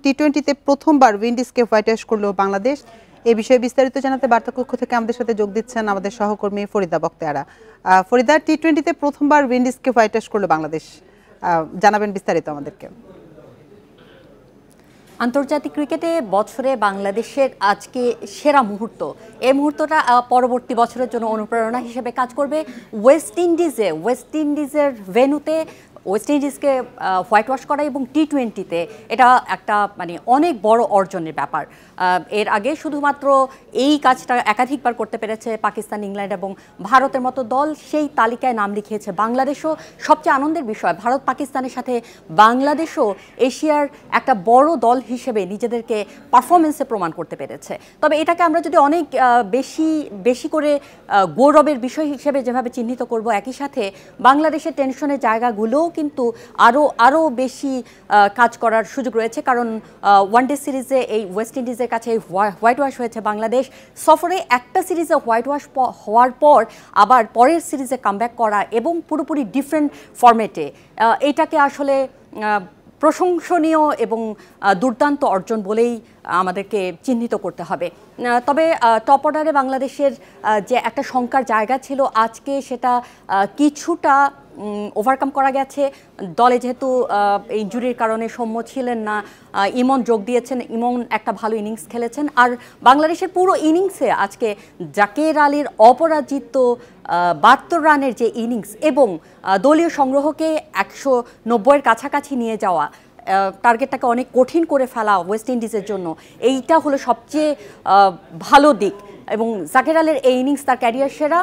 টি-20তে প্রথমবার উইন্ডিজকে white wash করলো বাংলাদেশ। এই বিষয়ে বিস্তারিত জানাতে বার্তা কক্ষ থেকে আমাদের সাথে যোগ দিচ্ছেন আমাদের সহকর্মী ফরিদা বক্তেয়ারা। ফরিদা, টি-20তে প্রথমবার উইন্ডিজকে হোয়াইট ওয়াশ করলো বাংলাদেশ, জানাবেন বিস্তারিত আমাদেরকে। আন্তর্জাতিক ক্রিকেটে বছরে বাংলাদেশের আজকে সেরা মুহূর্ত, এই মুহূর্তটা পরবর্তী বছরের জন্য অনুপ্রেরণা হিসেবে কাজ করবে। ওয়েস্ট ইন্ডিজের ভেন্যুতে ওয়েস্ট ইন্ডিজকে হোয়াইট ওয়াশ করা এবং টি-20তে এটা একটা মানে অনেক বড় অর্জনের ব্যাপার। এর আগে শুধুমাত্র এই কাজটা একাধিকবার করতে পেরেছে পাকিস্তান, ইংল্যান্ড এবং ভারতের মতো দল, সেই তালিকায় নাম লিখিয়েছে বাংলাদেশও। সবচেয়ে আনন্দের বিষয়, ভারত পাকিস্তানের সাথে বাংলাদেশও এশিয়ার একটা বড় দল হিসেবে নিজেদেরকে পারফরমেন্সে প্রমাণ করতে পেরেছে। তবে এটাকে আমরা যদি অনেক বেশি করে গৌরবের বিষয় হিসেবে যেভাবে চিহ্নিত করব, একই সাথে বাংলাদেশের টেনশনের জায়গাগুলোও কিন্তু আরও বেশি কাজ করার সুযোগ রয়েছে। কারণ ওয়ানডে সিরিজে এই ওয়েস্ট ইন্ডিজের কাছে হোয়াইট ওয়াশ হয়েছে বাংলাদেশ, সফরে একটা সিরিজে হোয়াইট ওয়াশ হওয়ার পর আবার পরের সিরিজে কামব্যাক করা এবং পুরোপুরি ডিফারেন্ট ফরম্যাটে, এইটাকে আসলে প্রশংসনীয় এবং দুর্দান্ত অর্জন বলেই আমাদেরকে চিহ্নিত করতে হবে। তবে টপ অর্ডারে বাংলাদেশের যে একটা শঙ্কার জায়গা ছিল, আজকে সেটা কিছুটা ওভারকাম করা গেছে। দলে যেহেতু ইনজুরির কারণে সৌম্য ছিলেন না, ইমন যোগ দিয়েছেন, ইমন একটা ভালো ইনিংস খেলেছেন। আর বাংলাদেশের পুরো ইনিংসে আজকে জাকের আলীর অপরাজিত 72 রানের যে ইনিংস এবং দলীয় সংগ্রহকে 190-এর কাছাকাছি নিয়ে যাওয়া, টার্গেটটাকে অনেক কঠিন করে ফেলা ওয়েস্ট ইন্ডিজের জন্য, এইটা হলো সবচেয়ে ভালো দিক। এবং জাকের আলীর এই ইনিংস তার ক্যারিয়ার সেরা।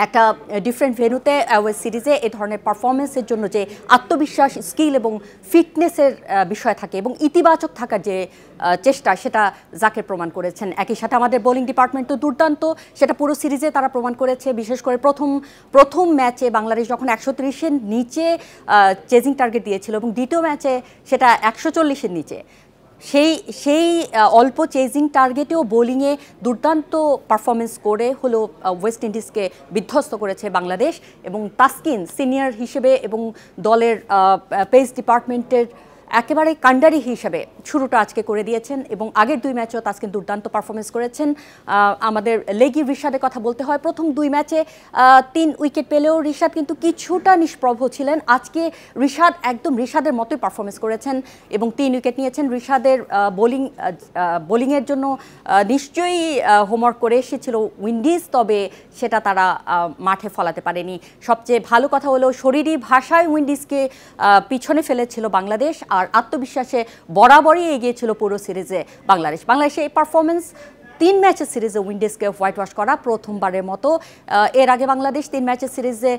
একটা ডিফারেন্ট ভেন্যুতে ওয়েস্ট সিরিজে এ ধরনের পারফরমেন্সের জন্য যে আত্মবিশ্বাস, স্কিল এবং ফিটনেসের বিষয় থাকে এবং ইতিবাচক থাকার যে চেষ্টা, সেটা জাকের প্রমাণ করেছেন। একই সাথে আমাদের বোলিং ডিপার্টমেন্ট তো দুর্দান্ত, সেটা পুরো সিরিজে তারা প্রমাণ করেছে। বিশেষ করে প্রথম ম্যাচে বাংলাদেশ যখন 130-এর নিচে চেজিং টার্গেট দিয়েছিল এবং দ্বিতীয় ম্যাচে সেটা 140-এর নিচে, সেই অল্প চেজিং টার্গেটেও বোলিংয়ে দুর্দান্ত পারফরমেন্স করে হলো ওয়েস্ট ইন্ডিজকে বিধ্বস্ত করেছে বাংলাদেশ। এবং তাসকিন সিনিয়র হিসেবে এবং দলের পেস ডিপার্টমেন্টের একেবারে কাণ্ডারি হিসেবে শুরুটা আজকে করে দিয়েছেন এবং আগের 2 ম্যাচেও তাসকিন দুর্দান্ত পারফরমেন্স করেছেন। আমাদের লেগি রিশাদের কথা বলতে হয়, প্রথম 2 ম্যাচে 3 উইকেট পেলেও রিশাদ কিন্তু কিছুটা নিষ্প্রভ ছিলেন। আজকে রিশাদ একদম রিশাদের মতোই পারফরমেন্স করেছেন এবং 3 উইকেট নিয়েছেন। রিশাদের বোলিংয়ের জন্য নিশ্চয়ই হোমওয়ার্ক করে এসেছিল উইন্ডিজ, তবে সেটা তারা মাঠে ফলাতে পারেনি। সবচেয়ে ভালো কথা হলো শরীরী ভাষায় উইন্ডিজকে পিছনে ফেলেছিল বাংলাদেশ, আর আত্মবিশ্বাসে বরাবরই এগিয়েছিল পুরো সিরিজে বাংলাদেশের এই পারফরমেন্স 3 ম্যাচের সিরিজে উইন্ডিজকে হোয়াইট ওয়াশ করা প্রথমবারের মতো। এর আগে বাংলাদেশ 3 ম্যাচের সিরিজে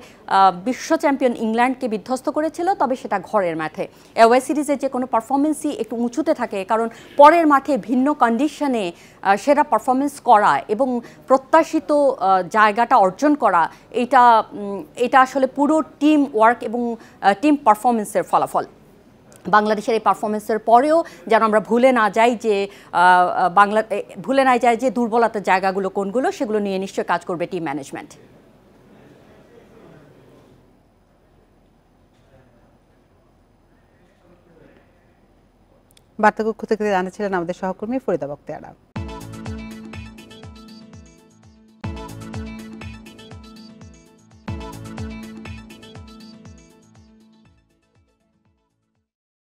বিশ্ব চ্যাম্পিয়ন ইংল্যান্ডকে বিধ্বস্ত করেছিল, তবে সেটা ঘরের মাঠে। ওয়েস্ট সিরিজে যে কোনো পারফরমেন্সই একটু উঁচুতে থাকে, কারণ পরের মাঠে ভিন্ন কন্ডিশনে সেরা পারফরমেন্স করা এবং প্রত্যাশিত জায়গাটা অর্জন করা, এটা আসলে পুরো টিম ওয়ার্ক এবং টিম পারফরমেন্সের ফলাফল। বাংলাদেশের এই পারফরমেন্সের পরেও যেন আমরা ভুলে না যাই যে দুর্বলতার জায়গাগুলো কোনগুলো, সেগুলো নিয়ে নিশ্চয় কাজ করবে টিম ম্যানেজমেন্ট। বার্তা কক্ষ থেকে জানাচ্ছিলেন আমাদের সহকর্মী ফরিদা বক্তেয়ারা।